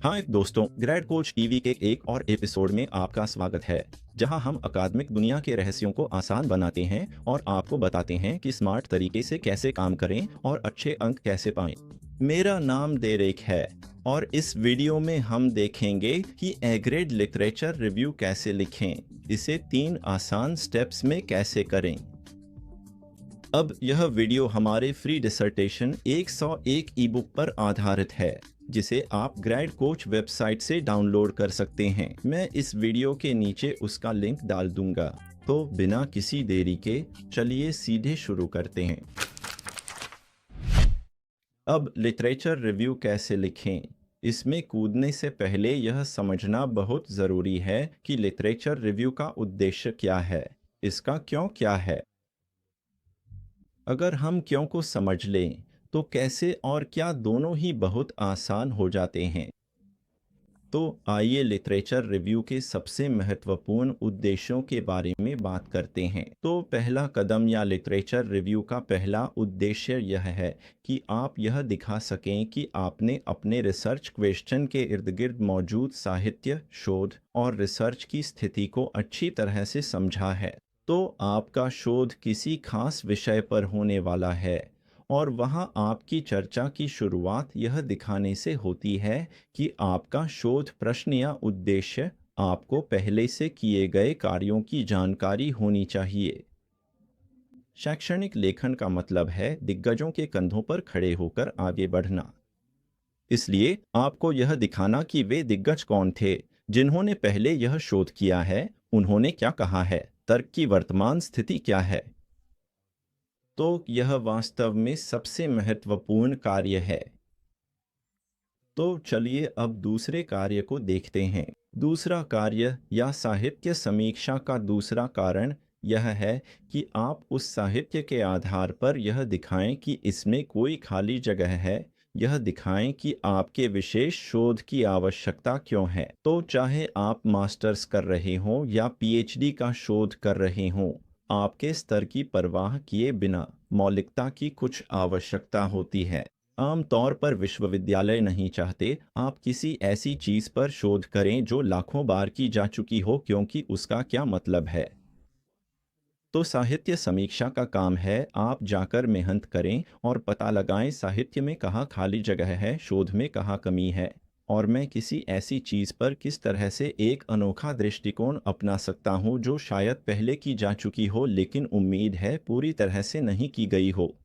हाय दोस्तों, grade coach TV के एक और एपिसोड में आपका स्वागत है, जहां हम अकादमिक दुनिया के रहस्यों को आसान बनाते हैं और आपको बताते हैं कि स्मार्ट तरीके से कैसे काम करें और अच्छे अंक कैसे पाएं। मेरा नाम डेरेक है और इस वीडियो में हम देखेंगे कि ए ग्रेड लिटरेचर रिव्यू कैसे लिखें, इसे 3 आसान स्टेप्स में कैसे करें। अब यह वीडियो हमारे फ्री डिसर्टेशन 101 ईबुक पर आधारित है, जिसे आप ग्रेड कोच वेबसाइट से डाउनलोड कर सकते हैं। मैं इस वीडियो के नीचे उसका लिंक डाल दूंगा। तो बिना किसी देरी के चलिए सीधे शुरू करते हैं। अब लिटरेचर रिव्यू कैसे लिखें? इसमें कूदने से पहले यह समझना बहुत ज़रूरी है कि लिटरेचर रिव्यू का उद्देश्य क्या है, इसका क्यों क्या है। अगर हम क्यों को समझ लें, तो कैसे और क्या दोनों ही बहुत आसान हो जाते हैं। तो आइए लिटरेचर रिव्यू के सबसे महत्वपूर्ण उद्देश्यों के बारे में बात करते हैं। तो पहला कदम या लिटरेचर रिव्यू का पहला उद्देश्य यह है कि आप यह दिखा सकें कि आपने अपने रिसर्च क्वेश्चन के इर्द गिर्द मौजूद साहित्य, शोध और रिसर्च की स्थिति को अच्छी तरह से समझा है। तो आपका शोध किसी खास विषय पर होने वाला है और वहाँ आपकी चर्चा की शुरुआत यह दिखाने से होती है कि आपका शोध प्रश्न या उद्देश्य आपको पहले से किए गए कार्यों की जानकारी होनी चाहिए। शैक्षणिक लेखन का मतलब है दिग्गजों के कंधों पर खड़े होकर आगे बढ़ना। इसलिए आपको यह दिखाना कि वे दिग्गज कौन थे, जिन्होंने पहले यह शोध किया है, उन्होंने क्या कहा है, तर्क की वर्तमान स्थिति क्या है। तो यह वास्तव में सबसे महत्वपूर्ण कार्य है। तो चलिए अब दूसरे कार्य को देखते हैं। दूसरा कार्य या साहित्य समीक्षा का दूसरा कारण यह है कि आप उस साहित्य के आधार पर यह दिखाएं कि इसमें कोई खाली जगह है, यह दिखाएं कि आपके विशेष शोध की आवश्यकता क्यों है। तो चाहे आप मास्टर्स कर रहे हों या पीएचडी का शोध कर रहे हों, आपके स्तर की परवाह किए बिना मौलिकता की कुछ आवश्यकता होती है। आमतौर पर विश्वविद्यालय नहीं चाहते आप किसी ऐसी चीज पर शोध करें जो लाखों बार की जा चुकी हो, क्योंकि उसका क्या मतलब है। तो साहित्य समीक्षा का काम है आप जाकर मेहनत करें और पता लगाएं साहित्य में कहाँ खाली जगह है, शोध में कहाँ कमी है, और मैं किसी ऐसी चीज पर किस तरह से एक अनोखा दृष्टिकोण अपना सकता हूँ जो शायद पहले की जा चुकी हो लेकिन उम्मीद है पूरी तरह से नहीं की गई हो।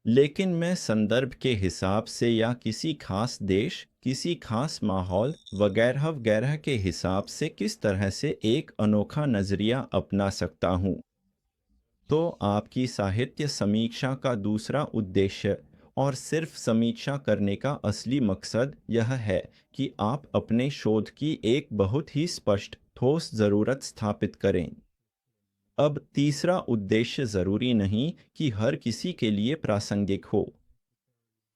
लेकिन मैं संदर्भ के हिसाब से या किसी खास देश, किसी खास माहौल वगैरह वगैरह के हिसाब से किस तरह से एक अनोखा नज़रिया अपना सकता हूँ। तो आपकी साहित्य समीक्षा का दूसरा उद्देश्य और सिर्फ समीक्षा करने का असली मकसद यह है कि आप अपने शोध की एक बहुत ही स्पष्ट, ठोस ज़रूरत स्थापित करें। अब तीसरा उद्देश्य जरूरी नहीं कि हर किसी के लिए प्रासंगिक हो,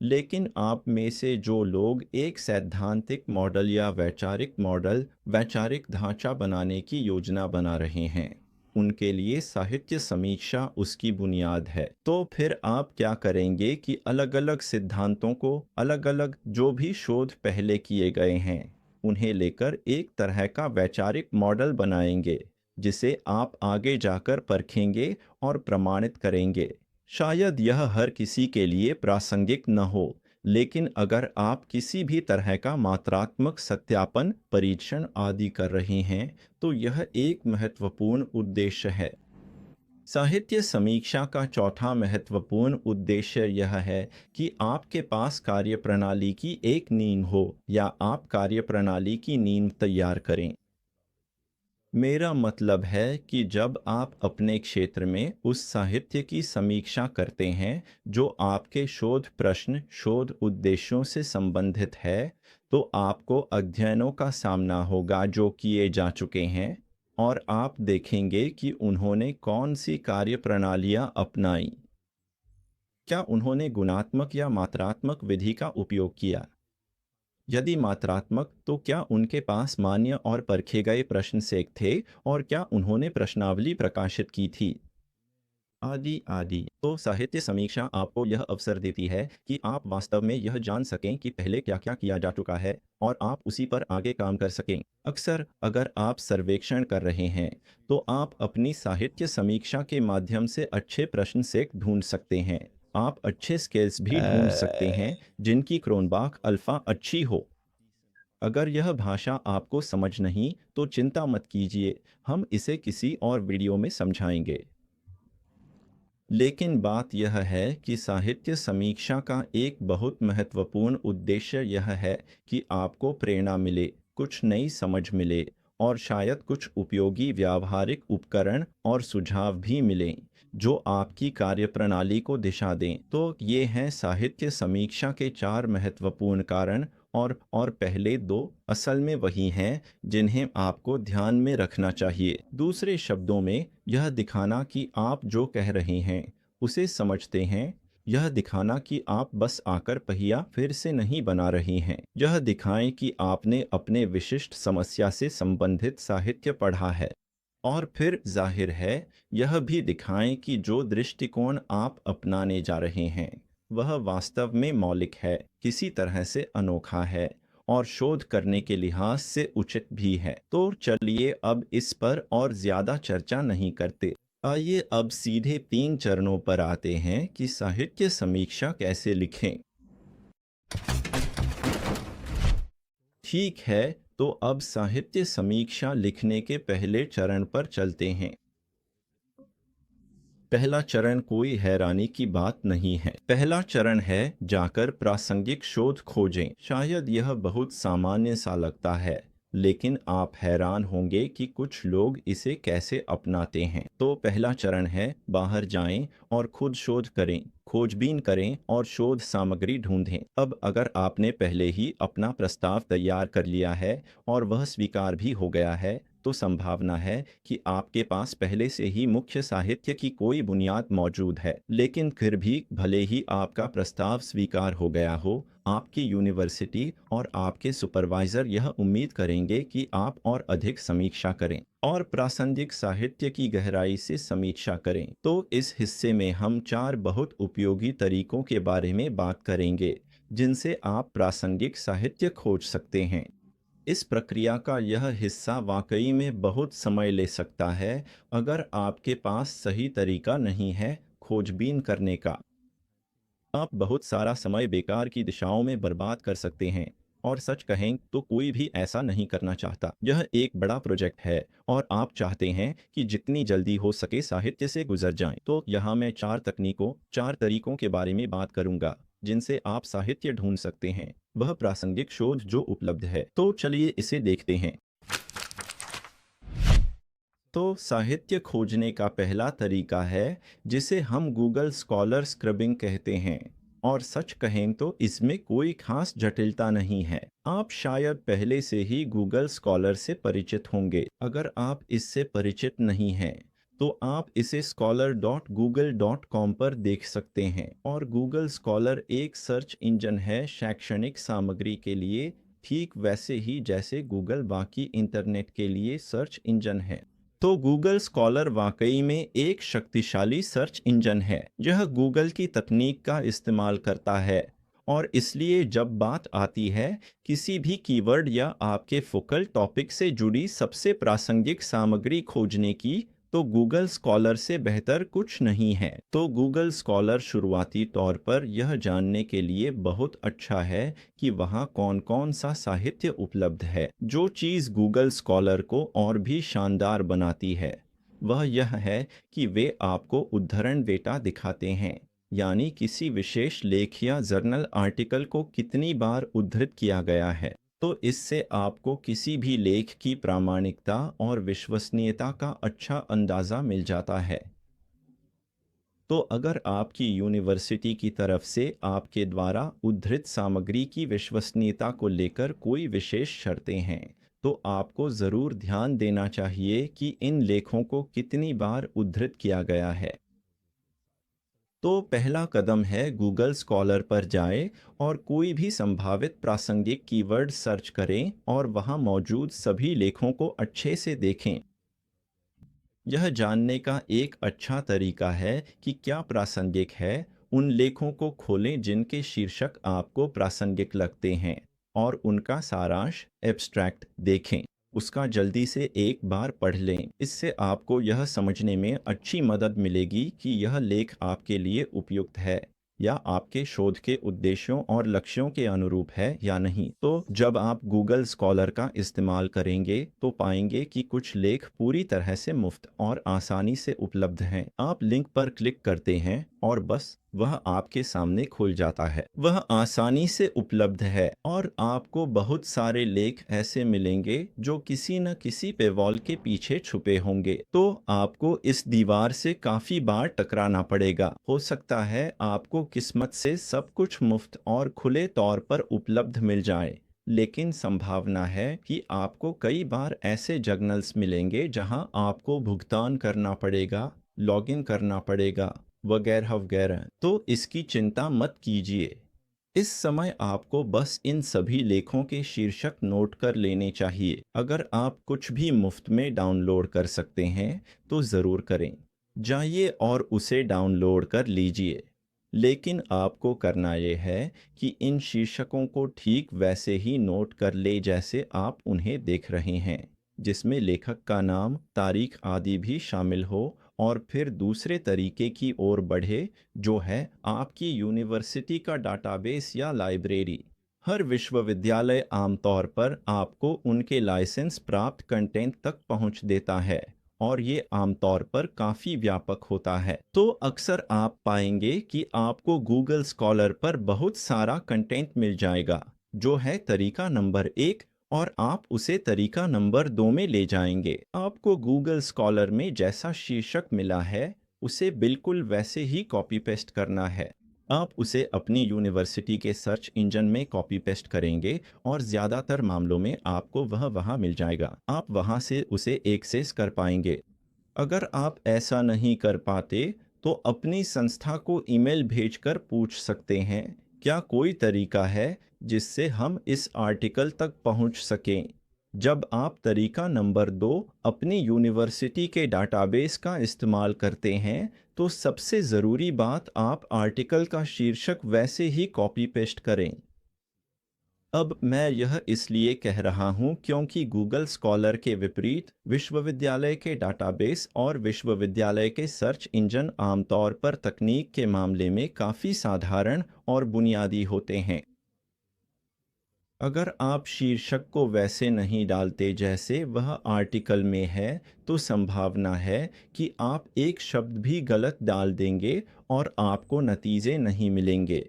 लेकिन आप में से जो लोग एक सैद्धांतिक मॉडल या वैचारिक ढांचा बनाने की योजना बना रहे हैं, उनके लिए साहित्य समीक्षा उसकी बुनियाद है। तो फिर आप क्या करेंगे कि अलग-अलग सिद्धांतों को, अलग-अलग जो भी शोध पहले किए गए हैं, उन्हें लेकर एक तरह का वैचारिक मॉडल बनाएंगे, जिसे आप आगे जाकर परखेंगे और प्रमाणित करेंगे। शायद यह हर किसी के लिए प्रासंगिक न हो, लेकिन अगर आप किसी भी तरह का मात्रात्मक सत्यापन, परीक्षण आदि कर रहे हैं, तो यह एक महत्वपूर्ण उद्देश्य है। साहित्य समीक्षा का चौथा महत्वपूर्ण उद्देश्य यह है कि आपके पास कार्यप्रणाली की एक नींव हो या आप कार्यप्रणाली की नींव तैयार करें। मेरा मतलब है कि जब आप अपने क्षेत्र में उस साहित्य की समीक्षा करते हैं जो आपके शोध प्रश्न, शोध उद्देश्यों से संबंधित है, तो आपको अध्ययनों का सामना होगा जो किए जा चुके हैं, और आप देखेंगे कि उन्होंने कौन सी कार्यप्रणालियाँ अपनाई। क्या उन्होंने गुणात्मक या मात्रात्मक विधि का उपयोग किया? यदि मात्रात्मक, तो क्या उनके पास मान्य और परखे गए प्रश्न सेट थे और क्या उन्होंने प्रश्नावली प्रकाशित की थी? आदि आदि। तो साहित्य समीक्षा आपको यह अवसर देती है कि आप वास्तव में यह जान सकें कि पहले क्या क्या किया जा चुका है और आप उसी पर आगे काम कर सकें। अक्सर अगर आप सर्वेक्षण कर रहे हैं तो आप अपनी साहित्य समीक्षा के माध्यम से अच्छे प्रश्न सेट ढूंढ सकते हैं। आप अच्छे स्किल्स भी ढूंढ सकते हैं जिनकी क्रोनबाख अल्फा अच्छी हो। अगर यह भाषा आपको समझ नहीं तो चिंता मत कीजिए, हम इसे किसी और वीडियो में समझाएंगे। लेकिन बात यह है कि साहित्य समीक्षा का एक बहुत महत्वपूर्ण उद्देश्य यह है कि आपको प्रेरणा मिले, कुछ नई समझ मिले और शायद कुछ उपयोगी व्यावहारिक उपकरण और सुझाव भी मिलें जो आपकी कार्यप्रणाली को दिशा दें। तो ये हैं साहित्य समीक्षा के चार महत्वपूर्ण कारण, और पहले दो असल में वही हैं जिन्हें आपको ध्यान में रखना चाहिए। दूसरे शब्दों में, यह दिखाना कि आप जो कह रहे हैं उसे समझते हैं, यह दिखाना कि आप बस आकर पहिया फिर से नहीं बना रही हैं, यह दिखाएं कि आपने अपने विशिष्ट समस्या से संबंधित साहित्य पढ़ा है, और फिर जाहिर है यह भी दिखाएं कि जो दृष्टिकोण आप अपनाने जा रहे हैं वह वास्तव में मौलिक है, किसी तरह से अनोखा है और शोध करने के लिहाज से उचित भी है। तो चलिए अब इस पर और ज्यादा चर्चा नहीं करते। आइए अब सीधे 3 चरणों पर आते हैं कि साहित्य समीक्षा कैसे लिखें। ठीक है, तो अब साहित्य समीक्षा लिखने के पहले चरण पर चलते हैं। पहला चरण कोई हैरानी की बात नहीं है। पहला चरण है जाकर प्रासंगिक शोध खोजें। शायद यह बहुत सामान्य सा लगता है, लेकिन आप हैरान होंगे कि कुछ लोग इसे कैसे अपनाते हैं। तो पहला चरण है बाहर जाएं और खुद शोध करें, खोजबीन करें और शोध सामग्री ढूंढें। अब अगर आपने पहले ही अपना प्रस्ताव तैयार कर लिया है और वह स्वीकार भी हो गया है, तो संभावना है कि आपके पास पहले से ही मुख्य साहित्य की कोई बुनियाद मौजूद है। लेकिन फिर भी भले ही आपका प्रस्ताव स्वीकार हो गया हो, आपकी यूनिवर्सिटी और आपके सुपरवाइजर यह उम्मीद करेंगे कि आप और अधिक समीक्षा करें और प्रासंगिक साहित्य की गहराई से समीक्षा करें। तो इस हिस्से में हम चार बहुत उपयोगी तरीकों के बारे में बात करेंगे जिनसे आप प्रासंगिक साहित्य खोज सकते हैं। इस प्रक्रिया का यह हिस्सा वाकई में बहुत समय ले सकता है अगर आपके पास सही तरीका नहीं है खोजबीन करने का। आप बहुत सारा समय बेकार की दिशाओं में बर्बाद कर सकते हैं, और सच कहें तो कोई भी ऐसा नहीं करना चाहता। यह एक बड़ा प्रोजेक्ट है और आप चाहते हैं कि जितनी जल्दी हो सके साहित्य से गुजर जाएं। तो यहाँ मैं चार तरीकों के बारे में बात करूंगा जिनसे आप साहित्य ढूंढ सकते हैं, वह प्रासंगिक शोध जो उपलब्ध है। तो चलिए इसे देखते हैं। तो साहित्य खोजने का पहला तरीका है जिसे हम गूगल स्कॉलर स्क्रबिंग कहते हैं, और सच कहें तो इसमें कोई खास जटिलता नहीं है। आप शायद पहले से ही गूगल स्कॉलर से परिचित होंगे। अगर आप इससे परिचित नहीं हैं तो आप इसे scholar.google.com पर देख सकते हैं। और गूगल स्कॉलर एक सर्च इंजन है शैक्षणिक सामग्री के लिए, ठीक वैसे ही जैसे गूगल बाकी इंटरनेट के लिए सर्च इंजन है। तो गूगल स्कॉलर वाकई में एक शक्तिशाली सर्च इंजन है। यह गूगल की तकनीक का इस्तेमाल करता है, और इसलिए जब बात आती है किसी भी कीवर्ड या आपके फोकल टॉपिक से जुड़ी सबसे प्रासंगिक सामग्री खोजने की, तो गूगल स्कॉलर से बेहतर कुछ नहीं है। तो गूगल स्कॉलर शुरुआती तौर पर यह जानने के लिए बहुत अच्छा है कि वहाँ कौन कौन सा साहित्य उपलब्ध है। जो चीज़ गूगल स्कॉलर को और भी शानदार बनाती है वह यह है कि वे आपको उद्धरण डेटा दिखाते हैं, यानी किसी विशेष लेख या जर्नल आर्टिकल को कितनी बार उद्धृत किया गया है। तो इससे आपको किसी भी लेख की प्रामाणिकता और विश्वसनीयता का अच्छा अंदाज़ा मिल जाता है। तो अगर आपकी यूनिवर्सिटी की तरफ से आपके द्वारा उद्धृत सामग्री की विश्वसनीयता को लेकर कोई विशेष शर्तें हैं, तो आपको ज़रूर ध्यान देना चाहिए कि इन लेखों को कितनी बार उद्धृत किया गया है। तो पहला कदम है गूगल स्कॉलर पर जाएं और कोई भी संभावित प्रासंगिक कीवर्ड सर्च करें और वहां मौजूद सभी लेखों को अच्छे से देखें। यह जानने का एक अच्छा तरीका है कि क्या प्रासंगिक है, उन लेखों को खोलें जिनके शीर्षक आपको प्रासंगिक लगते हैं और उनका सारांश एब्स्ट्रैक्ट देखें। उसका जल्दी से एक बार पढ़ लें। इससे आपको यह समझने में अच्छी मदद मिलेगी कि यह लेख आपके लिए उपयुक्त है या आपके शोध के उद्देश्यों और लक्ष्यों के अनुरूप है या नहीं। तो जब आप गूगल स्कॉलर का इस्तेमाल करेंगे तो पाएंगे कि कुछ लेख पूरी तरह से मुफ्त और आसानी से उपलब्ध हैं। आप लिंक पर क्लिक करते हैं और बस वह आपके सामने खुल जाता है। वह आसानी से उपलब्ध है और आपको बहुत सारे लेख ऐसे मिलेंगे जो किसी न किसी पेवॉल के पीछे छुपे होंगे। तो आपको इस दीवार से काफी बार टकराना पड़ेगा। हो सकता है आपको किस्मत से सब कुछ मुफ्त और खुले तौर पर उपलब्ध मिल जाए, लेकिन संभावना है कि आपको कई बार ऐसे जर्नल्स मिलेंगे जहां आपको भुगतान करना पड़ेगा, लॉगिन करना पड़ेगा, वगैरह वगैरह। तो इसकी चिंता मत कीजिए। इस समय आपको बस इन सभी लेखों के शीर्षक नोट कर लेने चाहिए। अगर आप कुछ भी मुफ्त में डाउनलोड कर सकते हैं तो ज़रूर करें। जाइए और उसे डाउनलोड कर लीजिए। लेकिन आपको करना यह है कि इन शीर्षकों को ठीक वैसे ही नोट कर ले जैसे आप उन्हें देख रहे हैं, जिसमें लेखक का नाम, तारीख आदि भी शामिल हो, और फिर दूसरे तरीके की ओर बढ़े जो है आपकी यूनिवर्सिटी का डाटाबेस या लाइब्रेरी। हर विश्वविद्यालय आमतौर पर आपको उनके लाइसेंस प्राप्त कंटेंट तक पहुंच देता है और ये आमतौर पर काफ़ी व्यापक होता है। तो अक्सर आप पाएंगे कि आपको गूगल स्कॉलर पर बहुत सारा कंटेंट मिल जाएगा जो है तरीका नंबर 1, और आप उसे तरीका नंबर 2 में ले जाएंगे। आपको गूगल स्कॉलर में जैसा शीर्षक मिला है उसे बिल्कुल वैसे ही कॉपी पेस्ट करना है। आप उसे अपनी यूनिवर्सिटी के सर्च इंजन में कॉपी पेस्ट करेंगे और ज़्यादातर मामलों में आपको वह वहाँ मिल जाएगा। आप वहाँ से उसे एक्सेस कर पाएंगे। अगर आप ऐसा नहीं कर पाते तो अपनी संस्था को ईमेल भेजकर पूछ सकते हैं, क्या कोई तरीका है जिससे हम इस आर्टिकल तक पहुंच सकें। जब आप तरीका नंबर 2 अपनी यूनिवर्सिटी के डाटाबेस का इस्तेमाल करते हैं तो सबसे ज़रूरी बात, आप आर्टिकल का शीर्षक वैसे ही कॉपी पेस्ट करें। अब मैं यह इसलिए कह रहा हूँ क्योंकि गूगल स्कॉलर के विपरीत विश्वविद्यालय के डाटाबेस और विश्वविद्यालय के सर्च इंजन आमतौर पर तकनीक के मामले में काफ़ी साधारण और बुनियादी होते हैं। अगर आप शीर्षक को वैसे नहीं डालते जैसे वह आर्टिकल में है तो संभावना है कि आप एक शब्द भी गलत डाल देंगे और आपको नतीजे नहीं मिलेंगे।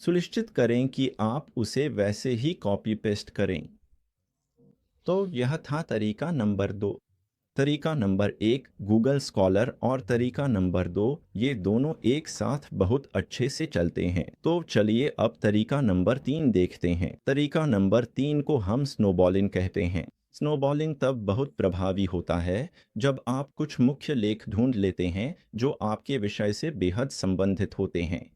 सुनिश्चित करें कि आप उसे वैसे ही कॉपी पेस्ट करें। तो यह था तरीका नंबर 2। तरीका नंबर 1 गूगल स्कॉलर और तरीका नंबर 2 ये दोनों एक साथ बहुत अच्छे से चलते हैं। तो चलिए अब तरीका नंबर 3 देखते हैं। तरीका नंबर 3 को हम स्नोबॉलिंग कहते हैं। स्नोबॉलिंग तब बहुत प्रभावी होता है जब आप कुछ मुख्य लेख ढूंढ लेते हैं जो आपके विषय से बेहद संबंधित होते हैं।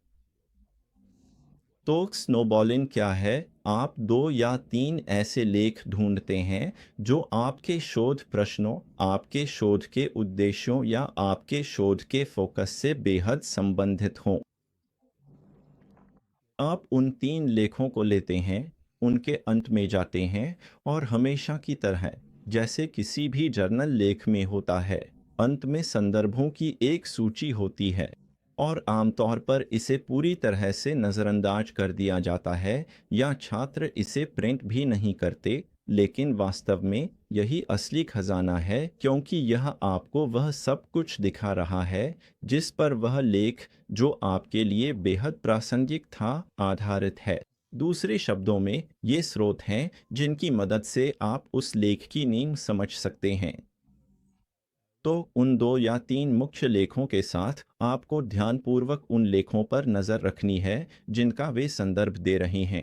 तो स्नोबॉलिंग क्या है? आप 2 या 3 ऐसे लेख ढूंढते हैं जो आपके शोध प्रश्नों, आपके शोध के उद्देश्यों या आपके शोध के फोकस से बेहद संबंधित हों। आप उन 3 लेखों को लेते हैं, उनके अंत में जाते हैं और हमेशा की तरह, जैसे किसी भी जर्नल लेख में होता है, अंत में संदर्भों की एक सूची होती है। और आमतौर पर इसे पूरी तरह से नज़रअंदाज कर दिया जाता है या छात्र इसे प्रिंट भी नहीं करते, लेकिन वास्तव में यही असली खजाना है क्योंकि यह आपको वह सब कुछ दिखा रहा है जिस पर वह लेख, जो आपके लिए बेहद प्रासंगिक था, आधारित है। दूसरे शब्दों में, ये स्रोत हैं जिनकी मदद से आप उस लेख की नींव समझ सकते हैं। तो उन 2 या 3 मुख्य लेखों के साथ आपको ध्यानपूर्वक उन लेखों पर नज़र रखनी है जिनका वे संदर्भ दे रहे हैं।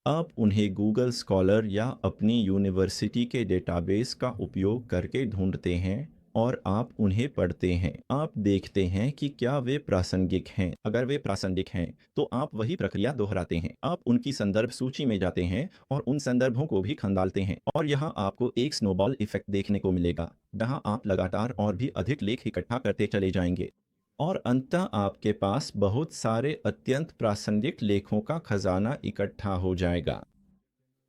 आप उन्हें गूगल स्कॉलर या अपनी यूनिवर्सिटी के डेटाबेस का उपयोग करके ढूंढते हैं और आप उन्हें पढ़ते हैं। आप देखते हैं कि क्या वे प्रासंगिक हैं। अगर वे प्रासंगिक हैं तो आप वही प्रक्रिया दोहराते हैं। आप उनकी संदर्भ सूची में जाते हैं और उन संदर्भों को भी खंगालते हैं, और यहाँ आपको एक स्नोबॉल इफेक्ट देखने को मिलेगा, जहाँ आप लगातार और भी अधिक लेख इकट्ठा करते चले जाएंगे और अंततः आपके पास बहुत सारे अत्यंत प्रासंगिक लेखों का खजाना इकट्ठा हो जाएगा।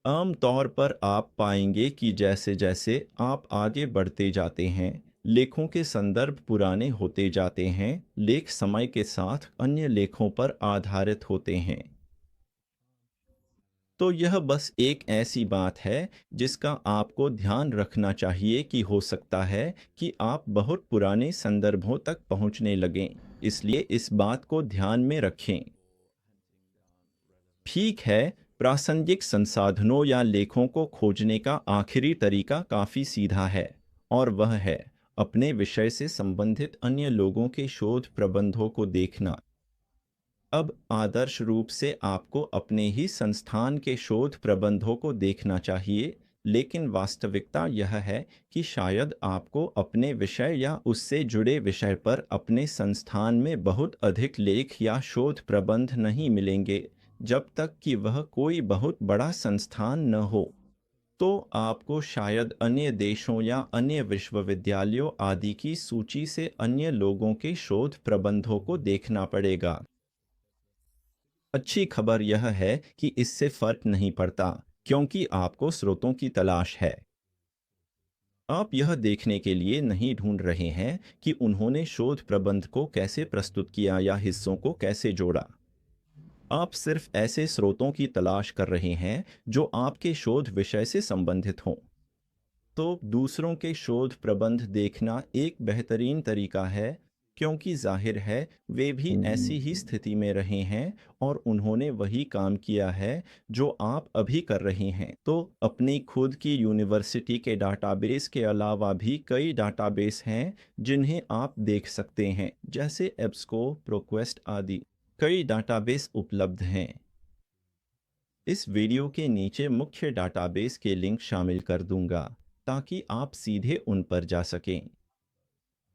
आम तौर पर आप पाएंगे कि जैसे जैसे आप आगे बढ़ते जाते हैं, लेखों के संदर्भ पुराने होते जाते हैं, लेख समय के साथ अन्य लेखों पर आधारित होते हैं। तो यह बस एक ऐसी बात है जिसका आपको ध्यान रखना चाहिए कि हो सकता है कि आप बहुत पुराने संदर्भों तक पहुंचने लगें, इसलिए इस बात को ध्यान में रखें। ठीक है, प्रासंगिक संसाधनों या लेखों को खोजने का आखिरी तरीका काफ़ी सीधा है, और वह है अपने विषय से संबंधित अन्य लोगों के शोध प्रबंधों को देखना। अब आदर्श रूप से आपको अपने ही संस्थान के शोध प्रबंधों को देखना चाहिए, लेकिन वास्तविकता यह है कि शायद आपको अपने विषय या उससे जुड़े विषय पर अपने संस्थान में बहुत अधिक लेख या शोध प्रबंध नहीं मिलेंगे, जब तक कि वह कोई बहुत बड़ा संस्थान न हो। तो आपको शायद अन्य देशों या अन्य विश्वविद्यालयों आदि की सूची से अन्य लोगों के शोध प्रबंधों को देखना पड़ेगा। अच्छी खबर यह है कि इससे फर्क नहीं पड़ता, क्योंकि आपको स्रोतों की तलाश है। आप यह देखने के लिए नहीं ढूंढ रहे हैं कि उन्होंने शोध प्रबंध को कैसे प्रस्तुत किया या हिस्सों को कैसे जोड़ा। आप सिर्फ ऐसे स्रोतों की तलाश कर रहे हैं जो आपके शोध विषय से संबंधित हों। तो दूसरों के शोध प्रबंध देखना एक बेहतरीन तरीका है, क्योंकि जाहिर है वे भी ऐसी ही स्थिति में रहे हैं और उन्होंने वही काम किया है जो आप अभी कर रहे हैं। तो अपनी खुद की यूनिवर्सिटी के डाटाबेस के अलावा भी कई डाटाबेस हैं जिन्हें आप देख सकते हैं, जैसे एब्सको, प्रोक्वेस्ट आदि। कई डाटाबेस उपलब्ध हैं। इस वीडियो के नीचे मुख्य डाटाबेस के लिंक शामिल कर दूंगा ताकि आप सीधे उन पर जा सकें।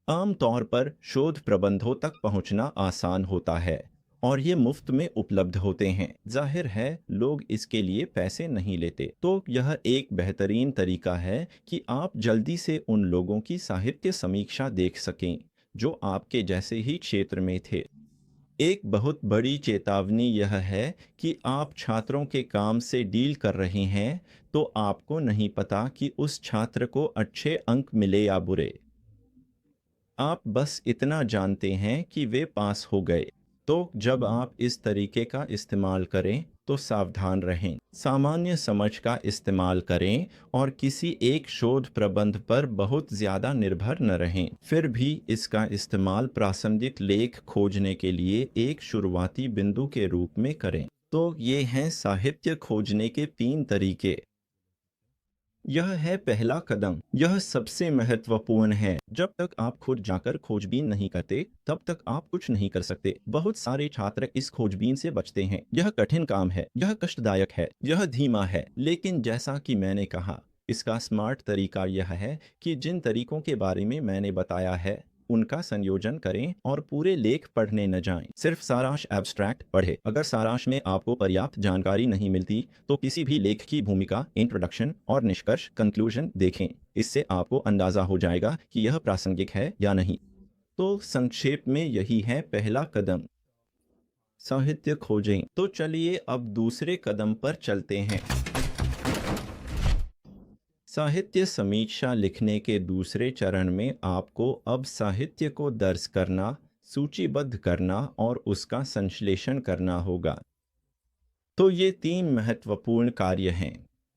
आमतौर पर शोध प्रबंधों तक पहुंचना आसान होता है और ये मुफ्त में उपलब्ध होते हैं। जाहिर है लोग इसके लिए पैसे नहीं लेते, तो यह एक बेहतरीन तरीका है कि आप जल्दी से उन लोगों की साहित्य समीक्षा देख सकें जो आपके जैसे ही क्षेत्र में थे। एक बहुत बड़ी चेतावनी यह है कि आप छात्रों के काम से डील कर रहे हैं, तो आपको नहीं पता कि उस छात्र को अच्छे अंक मिले या बुरे। आप बस इतना जानते हैं कि वे पास हो गए। तो जब आप इस तरीके का इस्तेमाल करें तो सावधान रहें, सामान्य समझ का इस्तेमाल करें और किसी एक शोध प्रबंध पर बहुत ज़्यादा निर्भर न रहें। फिर भी इसका इस्तेमाल प्रासंगिक लेख खोजने के लिए एक शुरुआती बिंदु के रूप में करें। तो ये हैं साहित्य खोजने के 3 तरीके। यह है पहला कदम। यह सबसे महत्वपूर्ण है। जब तक आप खुद जाकर खोजबीन नहीं करते, तब तक आप कुछ नहीं कर सकते। बहुत सारे छात्र इस खोजबीन से बचते हैं। यह कठिन काम है, यह कष्टदायक है, यह धीमा है, लेकिन जैसा कि मैंने कहा, इसका स्मार्ट तरीका यह है कि जिन तरीकों के बारे में मैंने बताया है, उनका संयोजन करें और पूरे लेख पढ़ने न जाएं। सिर्फ सारांश एब्स्ट्रैक्ट पढ़ें। अगर सारांश में आपको पर्याप्त जानकारी नहीं मिलती, तो किसी भी लेख की भूमिका, इंट्रोडक्शन और निष्कर्ष, कंक्लूजन देखें। इससे आपको अंदाजा हो जाएगा कि यह प्रासंगिक है या नहीं। तो संक्षेप में यही है पहला कदम, साहित्य खोजें। तो चलिए अब दूसरे कदम पर चलते हैं। साहित्य समीक्षा लिखने के दूसरे चरण में आपको अब साहित्य को दर्ज करना, सूचीबद्ध करना और उसका संश्लेषण करना होगा। तो ये 3 महत्वपूर्ण कार्य हैं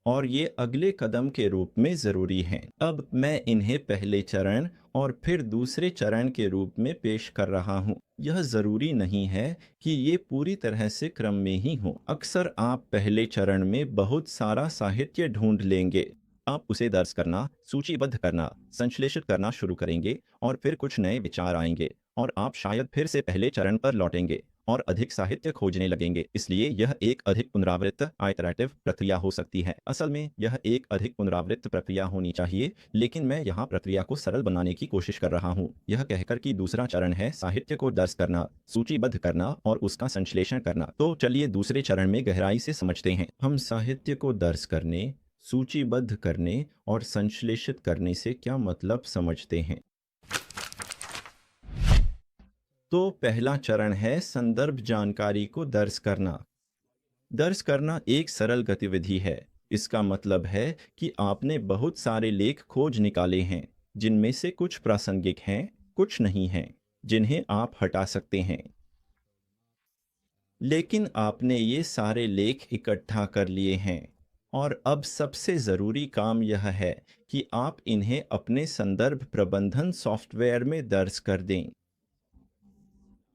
और ये अगले कदम के रूप में ज़रूरी हैं। अब मैं इन्हें पहले चरण और फिर दूसरे चरण के रूप में पेश कर रहा हूँ। यह ज़रूरी नहीं है कि ये पूरी तरह से क्रम में ही हों। अक्सर आप पहले चरण में बहुत सारा साहित्य ढूंढ लेंगे। आप उसे दर्ज करना, सूचीबद्ध करना, संश्लेषित करना शुरू करेंगे और फिर कुछ नए विचार आएंगे और आप शायद फिर से पहले चरण पर लौटेंगे और अधिक साहित्य खोजने लगेंगे। इसलिए यह एक अधिक पुनरावृत्त आइटरेटिव प्रक्रिया हो सकती है। असल में यह एक अधिक पुनरावृत्त प्रक्रिया होनी चाहिए, लेकिन मैं यहाँ प्रक्रिया को सरल बनाने की कोशिश कर रहा हूँ, यह कहकर कि दूसरा चरण है साहित्य को दर्ज करना, सूचीबद्ध करना और उसका संश्लेषण करना। तो चलिए दूसरे चरण में गहराई से समझते हैं। हम साहित्य को दर्ज करने, सूचीबद्ध करने और संश्लेषित करने से क्या मतलब समझते हैं। तो पहला चरण है संदर्भ जानकारी को दर्ज करना। दर्ज करना एक सरल गतिविधि है। इसका मतलब है कि आपने बहुत सारे लेख खोज निकाले हैं, जिनमें से कुछ प्रासंगिक हैं, कुछ नहीं हैं, जिन्हें आप हटा सकते हैं। लेकिन आपने ये सारे लेख इकट्ठा कर लिए हैं और अब सबसे ज़रूरी काम यह है कि आप इन्हें अपने संदर्भ प्रबंधन सॉफ्टवेयर में दर्ज कर दें।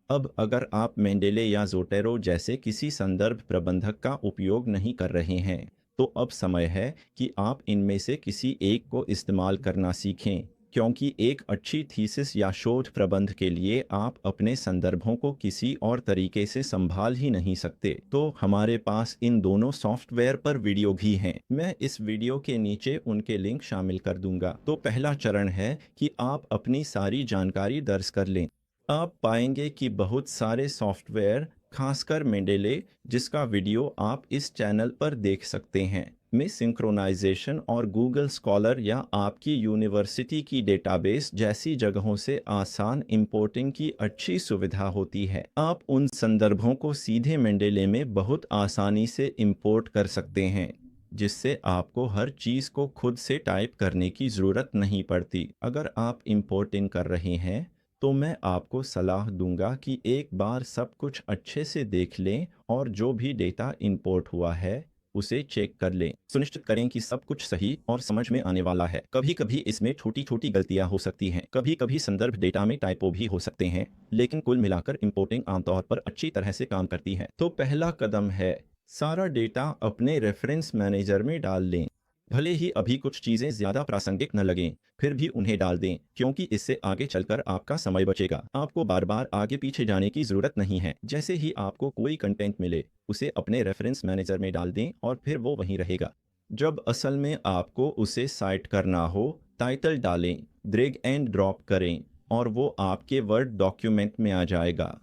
अब अगर आप मेंडेले या ज़ोटेरो जैसे किसी संदर्भ प्रबंधक का उपयोग नहीं कर रहे हैं, तो अब समय है कि आप इनमें से किसी एक को इस्तेमाल करना सीखें, क्योंकि एक अच्छी थीसिस या शोध प्रबंध के लिए आप अपने संदर्भों को किसी और तरीके से संभाल ही नहीं सकते। तो हमारे पास इन दोनों सॉफ्टवेयर पर वीडियो भी हैं। मैं इस वीडियो के नीचे उनके लिंक शामिल कर दूंगा। तो पहला चरण है कि आप अपनी सारी जानकारी दर्ज कर लें। आप पाएंगे कि बहुत सारे सॉफ्टवेयर, खासकर मेंडेले, जिसका वीडियो आप इस चैनल पर देख सकते हैं, में सिंक्रोनाइजेशन और गूगल स्कॉलर या आपकी यूनिवर्सिटी की डेटाबेस जैसी जगहों से आसान इंपोर्टिंग की अच्छी सुविधा होती है। आप उन संदर्भों को सीधे मेंडेले में बहुत आसानी से इंपोर्ट कर सकते हैं, जिससे आपको हर चीज़ को खुद से टाइप करने की ज़रूरत नहीं पड़ती। अगर आप इंपोर्टिंग कर रहे हैं, तो मैं आपको सलाह दूंगा कि एक बार सब कुछ अच्छे से देख लें और जो भी डेटा इंपोर्ट हुआ है उसे चेक कर लें। सुनिश्चित करें कि सब कुछ सही और समझ में आने वाला है। कभी कभी इसमें छोटी छोटी गलतियां हो सकती हैं, कभी कभी संदर्भ डेटा में टाइपो भी हो सकते हैं, लेकिन कुल मिलाकर इंपोर्टिंग आमतौर पर अच्छी तरह से काम करती है। तो पहला कदम है सारा डेटा अपने रेफरेंस मैनेजर में डाल लें। भले ही अभी कुछ चीज़ें ज़्यादा प्रासंगिक न लगें, फिर भी उन्हें डाल दें, क्योंकि इससे आगे चलकर आपका समय बचेगा। आपको बार बार आगे पीछे जाने की ज़रूरत नहीं है। जैसे ही आपको कोई कंटेंट मिले, उसे अपने रेफरेंस मैनेजर में डाल दें और फिर वो वहीं रहेगा। जब असल में आपको उसे साइट करना हो, टाइटल डालें, ड्रैग एंड ड्रॉप करें और वो आपके वर्ड डॉक्यूमेंट में आ जाएगा।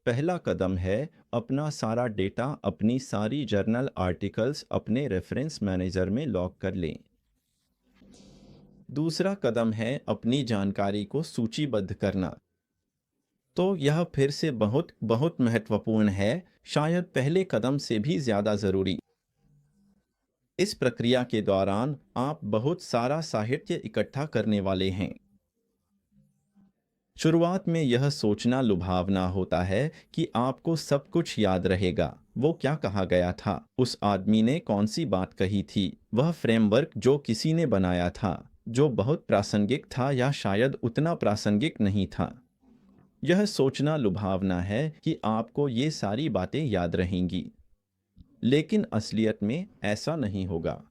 पहला कदम है अपना सारा डेटा, अपनी सारी जर्नल आर्टिकल्स अपने रेफरेंस मैनेजर में लॉग कर लें। दूसरा कदम है अपनी जानकारी को सूचीबद्ध करना। तो यह फिर से बहुत बहुत महत्वपूर्ण है, शायद पहले कदम से भी ज़्यादा ज़रूरी। इस प्रक्रिया के दौरान आप बहुत सारा साहित्य इकट्ठा करने वाले हैं। शुरुआत में यह सोचना लुभावना होता है कि आपको सब कुछ याद रहेगा। वो क्या कहा गया था, उस आदमी ने कौन सी बात कही थी, वह फ्रेमवर्क जो किसी ने बनाया था, जो बहुत प्रासंगिक था या शायद उतना प्रासंगिक नहीं था। यह सोचना लुभावना है कि आपको ये सारी बातें याद रहेंगी, लेकिन असलियत में ऐसा नहीं होगा।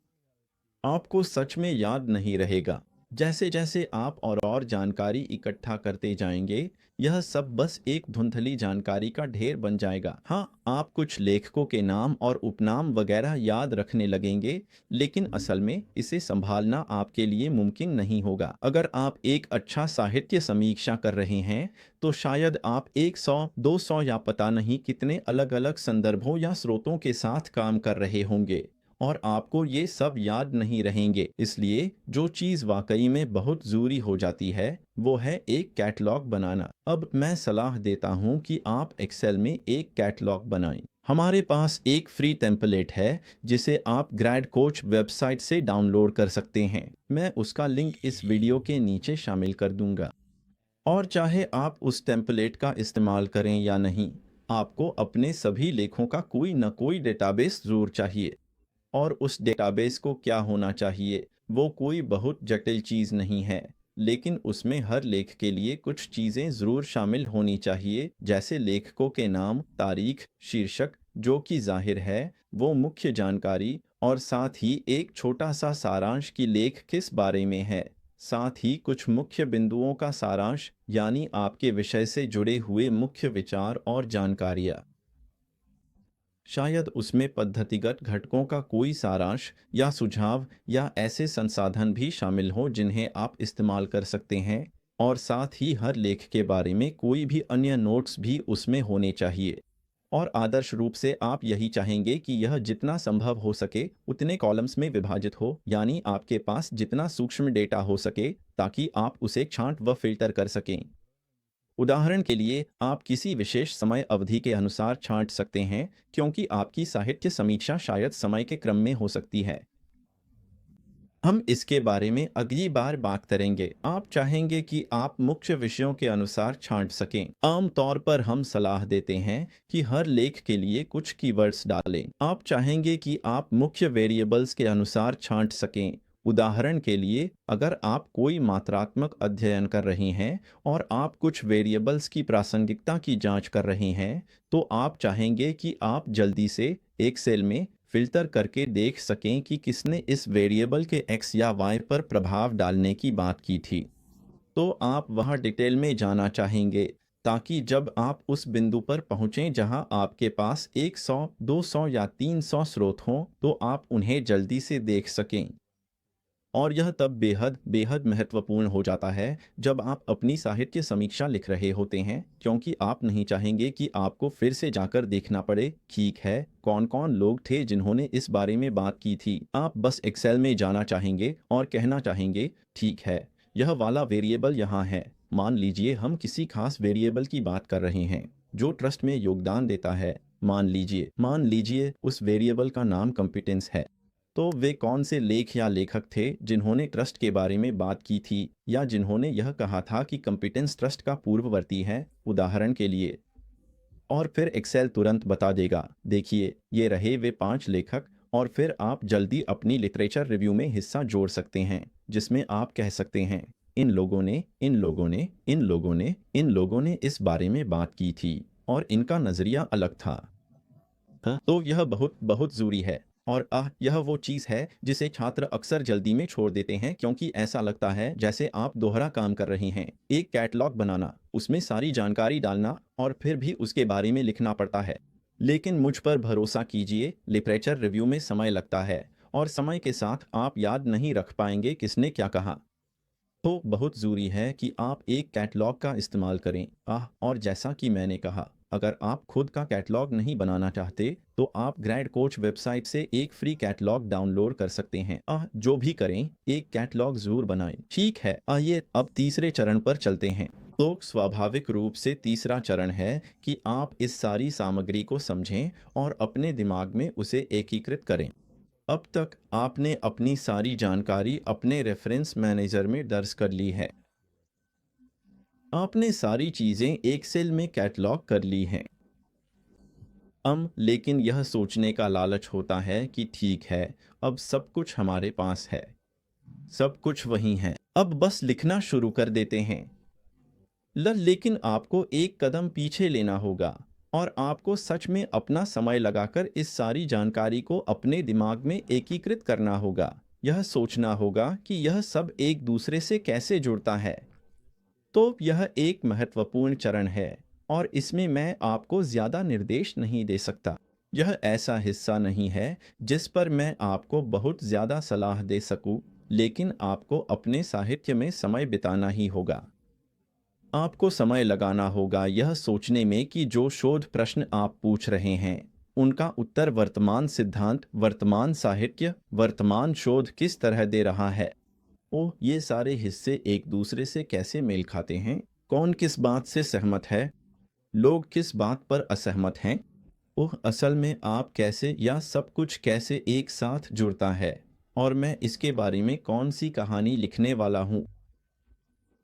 आपको सच में याद नहीं रहेगा। जैसे जैसे आप और जानकारी इकट्ठा करते जाएंगे, यह सब बस एक धुंधली जानकारी का ढेर बन जाएगा। हाँ, आप कुछ लेखकों के नाम और उपनाम वगैरह याद रखने लगेंगे, लेकिन असल में इसे संभालना आपके लिए मुमकिन नहीं होगा। अगर आप एक अच्छा साहित्य समीक्षा कर रहे हैं, तो शायद आप 100, 200 या पता नहीं कितने अलग-अलग संदर्भों या स्रोतों के साथ काम कर रहे होंगे और आपको ये सब याद नहीं रहेंगे। इसलिए जो चीज़ वाकई में बहुत ज़रूरी हो जाती है, वो है एक कैटलॉग बनाना। अब मैं सलाह देता हूँ कि आप एक्सेल में एक कैटलॉग बनाएं। हमारे पास एक फ्री टेम्पलेट है, जिसे आप ग्रैड कोच वेबसाइट से डाउनलोड कर सकते हैं। मैं उसका लिंक इस वीडियो के नीचे शामिल कर दूंगा। और चाहे आप उस टेम्पलेट का इस्तेमाल करें या नहीं, आपको अपने सभी लेखों का कोई न कोई डेटाबेस ज़रूर चाहिए। और उस डेटाबेस को क्या होना चाहिए, वो कोई बहुत जटिल चीज़ नहीं है, लेकिन उसमें हर लेख के लिए कुछ चीज़ें ज़रूर शामिल होनी चाहिए, जैसे लेखकों के नाम, तारीख, शीर्षक, जो कि जाहिर है वो मुख्य जानकारी, और साथ ही एक छोटा सा सारांश कि लेख किस बारे में है। साथ ही कुछ मुख्य बिंदुओं का सारांश यानी आपके विषय से जुड़े हुए मुख्य विचार और जानकारियाँ। शायद उसमें पद्धतिगत घटकों का कोई सारांश या सुझाव या ऐसे संसाधन भी शामिल हों जिन्हें आप इस्तेमाल कर सकते हैं, और साथ ही हर लेख के बारे में कोई भी अन्य नोट्स भी उसमें होने चाहिए। और आदर्श रूप से आप यही चाहेंगे कि यह जितना संभव हो सके उतने कॉलम्स में विभाजित हो, यानी आपके पास जितना सूक्ष्म डेटा हो सके ताकि आप उसे छांट व फिल्टर कर सकें। उदाहरण के लिए आप किसी विशेष समय अवधि के अनुसार छांट सकते हैं, क्योंकि आपकी साहित्य समीक्षा शायद समय के क्रम में हो सकती है। हम इसके बारे में अगली बार बात करेंगे। आप चाहेंगे कि आप मुख्य विषयों के अनुसार छांट सकें। आम तौर पर हम सलाह देते हैं कि हर लेख के लिए कुछ कीवर्ड्स डालें। आप चाहेंगे कि आप मुख्य वेरिएबल्स के अनुसार छांट सकें। उदाहरण के लिए, अगर आप कोई मात्रात्मक अध्ययन कर रहे हैं और आप कुछ वेरिएबल्स की प्रासंगिकता की जांच कर रहे हैं, तो आप चाहेंगे कि आप जल्दी से एक सेल में फिल्टर करके देख सकें कि किसने इस वेरिएबल के एक्स या वाई पर प्रभाव डालने की बात की थी। तो आप वहां डिटेल में जाना चाहेंगे, ताकि जब आप उस बिंदु पर पहुंचें जहां आपके पास 100, 200 या 300 स्रोत हों, तो आप उन्हें जल्दी से देख सकें। और यह तब बेहद बेहद महत्वपूर्ण हो जाता है जब आप अपनी साहित्य समीक्षा लिख रहे होते हैं, क्योंकि आप नहीं चाहेंगे कि आपको फिर से जाकर देखना पड़े, ठीक है, कौन कौन लोग थे जिन्होंने इस बारे में बात की थी। आप बस एक्सेल में जाना चाहेंगे और कहना चाहेंगे, ठीक है, यह वाला वेरिएबल यहाँ है। मान लीजिए हम किसी खास वेरिएबल की बात कर रहे हैं जो ट्रस्ट में योगदान देता है। मान लीजिए उस वेरिएबल का नाम कॉम्पिटेंस है। तो वे कौन से लेख या लेखक थे जिन्होंने ट्रस्ट के बारे में बात की थी, या जिन्होंने यह कहा था कि कॉम्पिटेंस ट्रस्ट का पूर्ववर्ती है, उदाहरण के लिए। और फिर एक्सेल तुरंत बता देगा, देखिए ये रहे वे 5 लेखक। और फिर आप जल्दी अपनी लिटरेचर रिव्यू में हिस्सा जोड़ सकते हैं, जिसमें आप कह सकते हैं, इन लोगों ने इन लोगों ने इन लोगों ने इन लोगों ने इस बारे में बात की थी और इनका नज़रिया अलग था। तो यह बहुत बहुत ज़रूरी है। और यह वो चीज़ है जिसे छात्र अक्सर जल्दी में छोड़ देते हैं, क्योंकि ऐसा लगता है जैसे आप दोहरा काम कर रहे हैं। एक कैटलॉग बनाना, उसमें सारी जानकारी डालना और फिर भी उसके बारे में लिखना पड़ता है। लेकिन मुझ पर भरोसा कीजिए, लिटरेचर रिव्यू में समय लगता है और समय के साथ आप याद नहीं रख पाएंगे किसने क्या कहा। तो बहुत ज़रूरी है कि आप एक कैटलॉग का इस्तेमाल करें। और जैसा कि मैंने कहा, अगर आप खुद का कैटलॉग नहीं बनाना चाहते, तो आप ग्रैड कोच वेबसाइट से एक फ्री कैटलॉग डाउनलोड कर सकते हैं। जो भी करें, एक कैटलॉग ज़रूर बनाएं। ठीक है, आइए अब तीसरे चरण पर चलते हैं। तो स्वाभाविक रूप से तीसरा चरण है कि आप इस सारी सामग्री को समझें और अपने दिमाग में उसे एकीकृत करें। अब तक आपने अपनी सारी जानकारी अपने रेफरेंस मैनेजर में दर्ज कर ली है। आपने सारी चीज़ें एक सेल में कैटलॉग कर ली हैं। लेकिन यह सोचने का लालच होता है कि ठीक है, अब सब कुछ हमारे पास है, सब कुछ वहीं है, अब बस लिखना शुरू कर देते हैं। लेकिन आपको एक कदम पीछे लेना होगा और आपको सच में अपना समय लगाकर इस सारी जानकारी को अपने दिमाग में एकीकृत करना होगा। यह सोचना होगा कि यह सब एक दूसरे से कैसे जुड़ता है। तो यह एक महत्वपूर्ण चरण है और इसमें मैं आपको ज़्यादा निर्देश नहीं दे सकता। यह ऐसा हिस्सा नहीं है जिस पर मैं आपको बहुत ज़्यादा सलाह दे सकूं, लेकिन आपको अपने साहित्य में समय बिताना ही होगा। आपको समय लगाना होगा यह सोचने में कि जो शोध प्रश्न आप पूछ रहे हैं, उनका उत्तर वर्तमान सिद्धांत, वर्तमान साहित्य, वर्तमान शोध किस तरह दे रहा है। ये सारे हिस्से एक दूसरे से कैसे मेल खाते हैं, कौन किस बात से सहमत है, लोग किस बात पर असहमत हैं। असल में आप कैसे, या सब कुछ कैसे एक साथ जुड़ता है, और मैं इसके बारे में कौन सी कहानी लिखने वाला हूँ।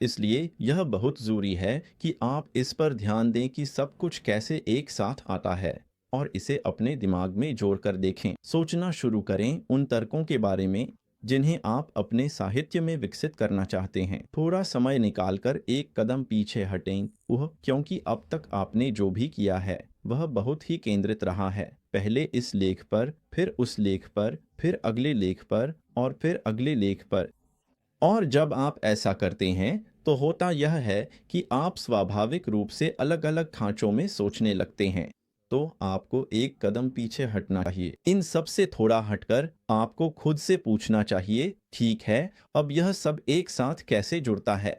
इसलिए यह बहुत ज़रूरी है कि आप इस पर ध्यान दें कि सब कुछ कैसे एक साथ आता है, और इसे अपने दिमाग में जोड़कर देखें। सोचना शुरू करें उन तर्कों के बारे में जिन्हें आप अपने साहित्य में विकसित करना चाहते हैं। थोड़ा समय निकालकर एक कदम पीछे हटें, क्योंकि अब तक आपने जो भी किया है वह बहुत ही केंद्रित रहा है। पहले इस लेख पर, फिर उस लेख पर, फिर अगले लेख पर और फिर अगले लेख पर। और जब आप ऐसा करते हैं तो होता यह है कि आप स्वाभाविक रूप से अलग-अलग खांचों में सोचने लगते हैं। तो आपको एक कदम पीछे हटना चाहिए। इन सब से थोड़ा हटकर आपको खुद से पूछना चाहिए, ठीक है, अब यह सब एक साथ कैसे जुड़ता है?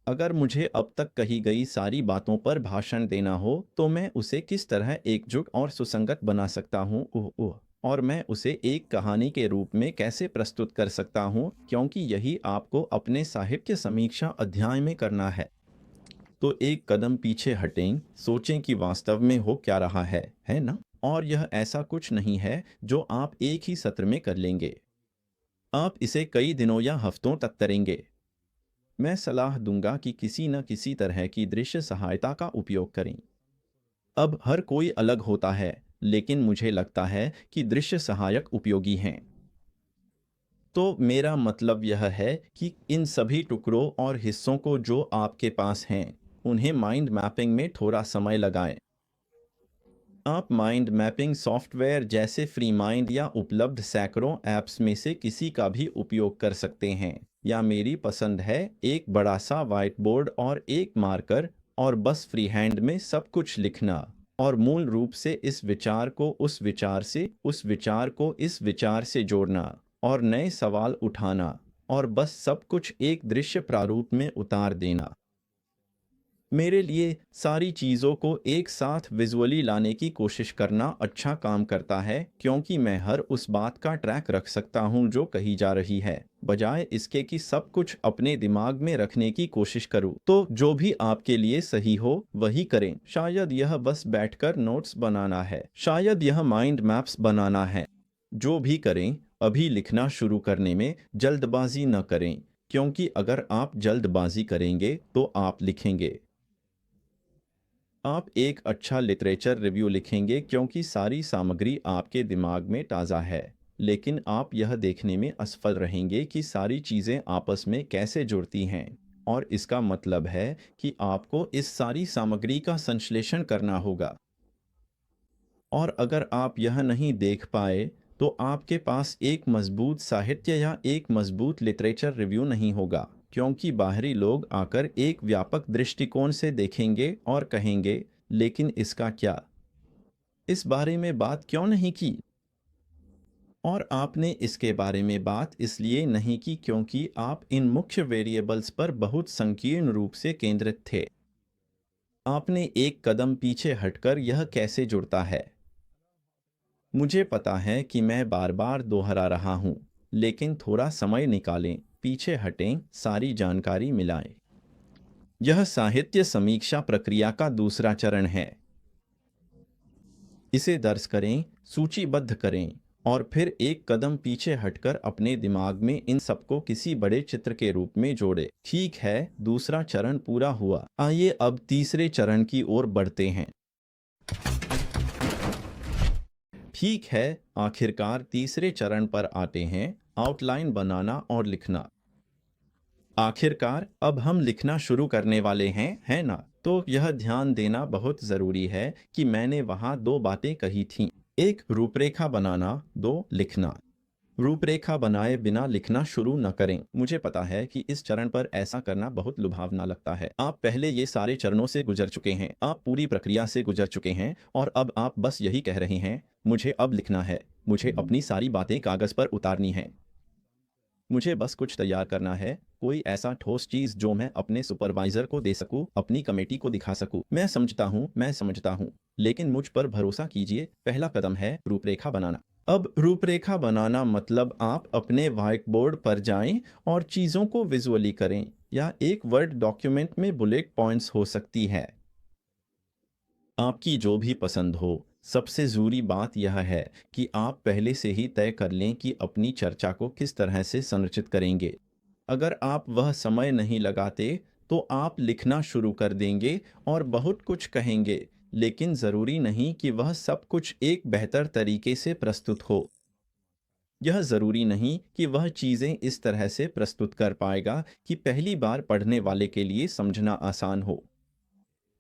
अगर मुझे अब तक कही गई सारी बातों पर भाषण देना हो तो मैं उसे किस तरह एकजुट और सुसंगत बना सकता हूँ? ओह ओह! और मैं उसे एक कहानी के रूप में कैसे प्रस्तुत कर सकता हूँ, क्योंकि यही आपको अपने साहित्य समीक्षा अध्याय में करना है। तो एक कदम पीछे हटें, सोचें कि वास्तव में हो क्या रहा है ना? और यह ऐसा कुछ नहीं है जो आप एक ही सत्र में कर लेंगे। आप इसे कई दिनों या हफ्तों तक करेंगे। मैं सलाह दूंगा कि किसी न किसी तरह की दृश्य सहायता का उपयोग करें। अब हर कोई अलग होता है, लेकिन मुझे लगता है कि दृश्य सहायक उपयोगी हैं। तो मेरा मतलब यह है कि इन सभी टुकड़ों और हिस्सों को जो आपके पास हैं, उन्हें माइंड मैपिंग में थोड़ा समय लगाएं। आप माइंड मैपिंग सॉफ्टवेयर जैसे फ्री माइंड या उपलब्ध सैकड़ों ऐप्स में से किसी का भी उपयोग कर सकते हैं, या मेरी पसंद है एक बड़ा सा व्हाइट बोर्ड और एक मार्कर, और बस फ्री हैंड में सब कुछ लिखना, और मूल रूप से इस विचार को उस विचार से, उस विचार को इस विचार से जोड़ना, और नए सवाल उठाना, और बस सब कुछ एक दृश्य प्रारूप में उतार देना। मेरे लिए सारी चीज़ों को एक साथ विजुअली लाने की कोशिश करना अच्छा काम करता है, क्योंकि मैं हर उस बात का ट्रैक रख सकता हूँ जो कही जा रही है, बजाय इसके कि सब कुछ अपने दिमाग में रखने की कोशिश करूँ। तो जो भी आपके लिए सही हो वही करें। शायद यह बस बैठकर नोट्स बनाना है, शायद यह माइंड मैप्स बनाना है। जो भी करें, अभी लिखना शुरू करने में जल्दबाजी न करें, क्योंकि अगर आप जल्दबाजी करेंगे तो आप लिखेंगे। आप एक अच्छा लिटरेचर रिव्यू लिखेंगे क्योंकि सारी सामग्री आपके दिमाग में ताज़ा है, लेकिन आप यह देखने में असफल रहेंगे कि सारी चीज़ें आपस में कैसे जुड़ती हैं। और इसका मतलब है कि आपको इस सारी सामग्री का संश्लेषण करना होगा। और अगर आप यह नहीं देख पाए, तो आपके पास एक मजबूत साहित्य या एक मजबूत लिटरेचर रिव्यू नहीं होगा, क्योंकि बाहरी लोग आकर एक व्यापक दृष्टिकोण से देखेंगे और कहेंगे, लेकिन इसका क्या? इस बारे में बात क्यों नहीं की? और आपने इसके बारे में बात इसलिए नहीं की क्योंकि आप इन मुख्य वेरिएबल्स पर बहुत संकीर्ण रूप से केंद्रित थे। आपने एक कदम पीछे हटकर यह कैसे जुड़ता है? मुझे पता है कि मैं बार बार दोहरा रहा हूँ, लेकिन थोड़ा समय निकालें, पीछे हटें, सारी जानकारी मिलाएं। यह साहित्य समीक्षा प्रक्रिया का दूसरा चरण है। इसे दर्ज करें, सूचीबद्ध करें, और फिर एक कदम पीछे हटकर अपने दिमाग में इन सबको किसी बड़े चित्र के रूप में जोड़ें। ठीक है, दूसरा चरण पूरा हुआ। आइए अब तीसरे चरण की ओर बढ़ते हैं। ठीक है, आखिरकार तीसरे चरण पर आते हैं, आउटलाइन बनाना और लिखना। आखिरकार अब हम लिखना शुरू करने वाले हैं, है ना? तो यह ध्यान देना बहुत ज़रूरी है कि मैंने वहाँ दो बातें कही थीं। एक, रूपरेखा बनाना, दो, लिखना। रूपरेखा बनाए बिना लिखना शुरू न करें। मुझे पता है कि इस चरण पर ऐसा करना बहुत लुभावना लगता है। आप पहले ये सारे चरणों से गुजर चुके हैं, आप पूरी प्रक्रिया से गुजर चुके हैं, और अब आप बस यही कह रहे हैं, मुझे अब लिखना है, मुझे अपनी सारी बातें कागज़ पर उतारनी हैं। मुझे बस कुछ तैयार करना है, कोई ऐसा ठोस चीज़ जो मैं अपने सुपरवाइज़र को दे सकूँ, अपनी कमेटी को दिखा सकूँ। मैं समझता हूँ, लेकिन मुझ पर भरोसा कीजिए, पहला कदम है रूपरेखा बनाना। अब रूपरेखा बनाना मतलब आप अपने व्हाइट बोर्ड पर जाएं और चीज़ों को विजुअली करें, या एक वर्ड डॉक्यूमेंट में बुलेट पॉइंट्स हो सकती है, आपकी जो भी पसंद हो। सबसे ज़रूरी बात यह है कि आप पहले से ही तय कर लें कि अपनी चर्चा को किस तरह से संरचित करेंगे। अगर आप वह समय नहीं लगाते, तो आप लिखना शुरू कर देंगे और बहुत कुछ कहेंगे, लेकिन ज़रूरी नहीं कि वह सब कुछ एक बेहतर तरीके से प्रस्तुत हो। यह ज़रूरी नहीं कि वह चीज़ें इस तरह से प्रस्तुत कर पाएगा कि पहली बार पढ़ने वाले के लिए समझना आसान हो।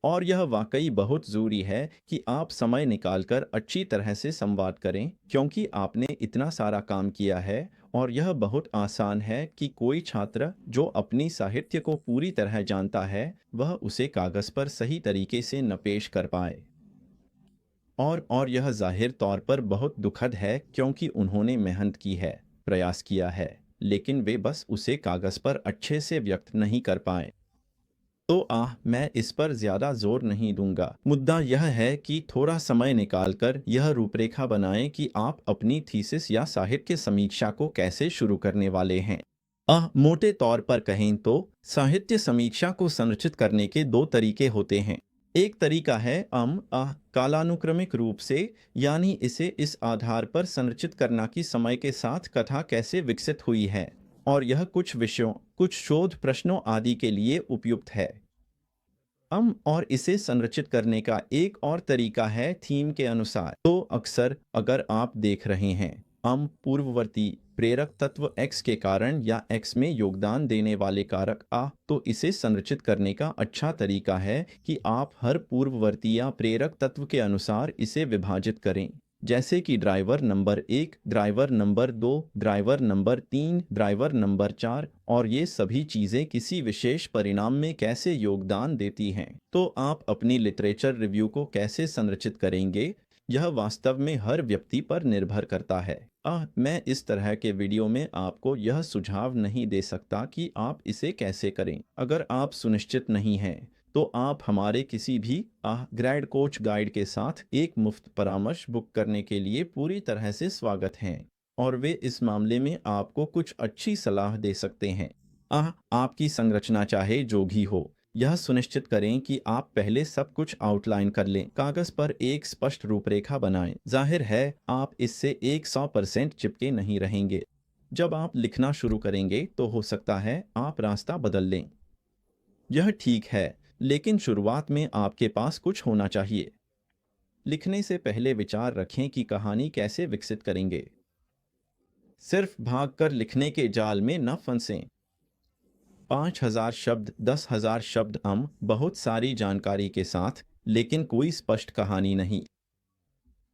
और यह वाकई बहुत ज़रूरी है कि आप समय निकालकर अच्छी तरह से संवाद करें, क्योंकि आपने इतना सारा काम किया है और यह बहुत आसान है कि कोई छात्र जो अपनी साहित्य को पूरी तरह जानता है वह उसे कागज़ पर सही तरीके से न पेश कर पाए। और यह जाहिर तौर पर बहुत दुखद है क्योंकि उन्होंने मेहनत की है, प्रयास किया है, लेकिन वे बस उसे कागज़ पर अच्छे से व्यक्त नहीं कर पाए। तो मैं इस पर ज़्यादा जोर नहीं दूंगा। मुद्दा यह है कि थोड़ा समय निकालकर यह रूपरेखा बनाएं कि आप अपनी थीसिस या साहित्य समीक्षा को कैसे शुरू करने वाले हैं। मोटे तौर पर कहें तो साहित्य समीक्षा को संरचित करने के दो तरीके होते हैं। एक तरीका है कालानुक्रमिक रूप से, यानी इसे इस आधार पर संरचित करना कि समय के साथ कथा कैसे विकसित हुई है, और यह कुछ विषयों, कुछ शोध प्रश्नों आदि के लिए उपयुक्त है। और इसे संरचित करने का एक और तरीका है थीम के अनुसार। तो अक्सर अगर आप देख रहे हैं पूर्ववर्ती प्रेरक तत्व X के कारण या X में योगदान देने वाले कारक तो इसे संरचित करने का अच्छा तरीका है कि आप हर पूर्ववर्ती या प्रेरक तत्व के अनुसार इसे विभाजित करें, जैसे कि driver number 1, driver number 2, driver number 3, driver number 4, और ये सभी चीज़ें किसी विशेष परिणाम में कैसे योगदान देती हैं। तो आप अपनी लिटरेचर रिव्यू को कैसे संरचित करेंगे, यह वास्तव में हर व्यक्ति पर निर्भर करता है। मैं इस तरह के वीडियो में आपको यह सुझाव नहीं दे सकता कि आप इसे कैसे करें। अगर आप सुनिश्चित नहीं हैं तो आप हमारे किसी भी ग्रेड कोच गाइड के साथ एक मुफ्त परामर्श बुक करने के लिए पूरी तरह से स्वागत हैं, और वे इस मामले में आपको कुछ अच्छी सलाह दे सकते हैं। आपकी संरचना चाहे जो भी हो, यह सुनिश्चित करें कि आप पहले सब कुछ आउटलाइन कर लें, कागज पर एक स्पष्ट रूपरेखा बनाएं। जाहिर है आप इससे 100% चिपके नहीं रहेंगे। जब आप लिखना शुरू करेंगे तो हो सकता है आप रास्ता बदल लें। यह ठीक है, लेकिन शुरुआत में आपके पास कुछ होना चाहिए। लिखने से पहले विचार रखें कि कहानी कैसे विकसित करेंगे। सिर्फ भागकर लिखने के जाल में न फंसें। 5,000 शब्द, 10,000 शब्द, बहुत सारी जानकारी के साथ, लेकिन कोई स्पष्ट कहानी नहीं,